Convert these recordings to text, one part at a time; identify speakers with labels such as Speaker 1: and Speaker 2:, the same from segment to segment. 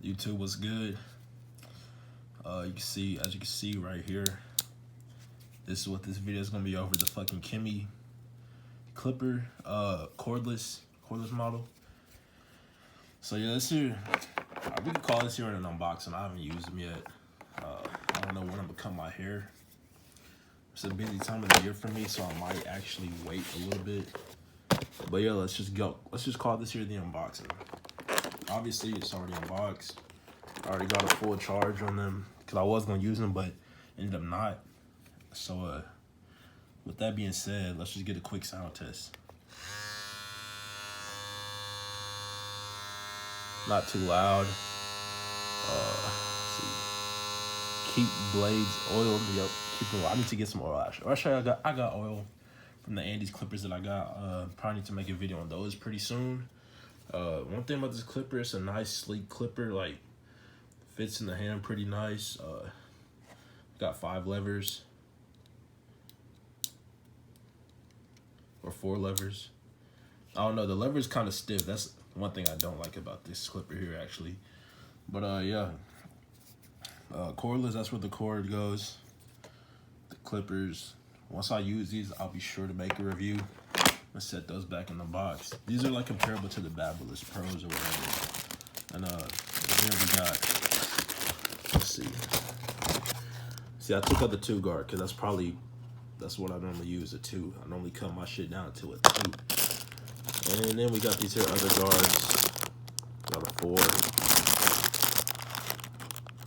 Speaker 1: YouTube was good. You can see, as you can see right here, this is what this video is gonna be over the fucking Kemei clipper, cordless model. So yeah, this here, we can call this here an unboxing. I haven't used them yet. I don't know when I'm gonna cut my hair. It's a busy time of the year for me, so I might actually wait a little bit. But yeah, let's just go. Let's just call this here the unboxing. Obviously, it's already unboxed. I already got a full charge on them because I was gonna use them, but ended up not. So, with that being said, let's just get a quick sound test. Not too loud. Let's see. Keep blades oiled. Yep, keep them. I need to get some oil actually. Actually, I got oil from the Andes clippers that I got. Probably need to make a video on those pretty soon. One thing about this clipper, it's a nice sleek clipper. Like, fits in the hand pretty nice. Got 5 levers. Or 4 levers. I don't know, the lever is kind of stiff. That's one thing I don't like about this clipper here actually. But yeah. Cordless, that's where the cord goes. The clippers. Once I use these, I'll be sure to make a review. Let's set those back in the box. These are like comparable to the Babyliss Pros or whatever. And here we got, let's see. See, I took out the 2 guard because that's what I normally use, a 2. I normally cut my shit down to a 2. And then we got these here other guards. Got a 4.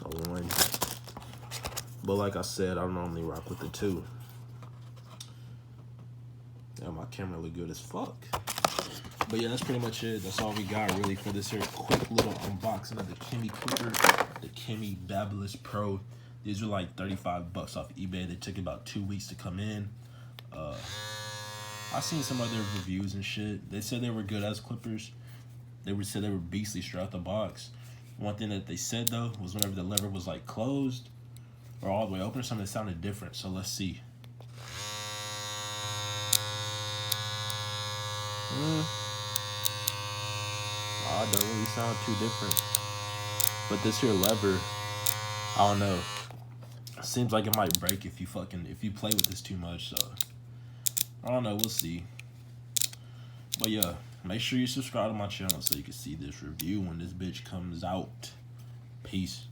Speaker 1: A 1. But like I said, I normally rock with the 2. Yeah, my camera look good as fuck. But yeah, that's pretty much it. That's all we got really for this here quick little unboxing of the Kemei clipper, the Kemei Babyliss Pro. These were like 35 bucks off eBay. They took about 2 weeks to come in. I seen some other reviews and shit. They said they were good as clippers. They said they were beastly straight out the box. One thing that they said though was whenever the lever was like closed or all the way open or something, it sounded different. So let's see. Oh, it doesn't really sound too different. But this here lever, I don't know. Seems like it might break if you play with this too much. So I don't know. We'll see. But yeah, make sure you subscribe to my channel so you can see this review when this bitch comes out. Peace.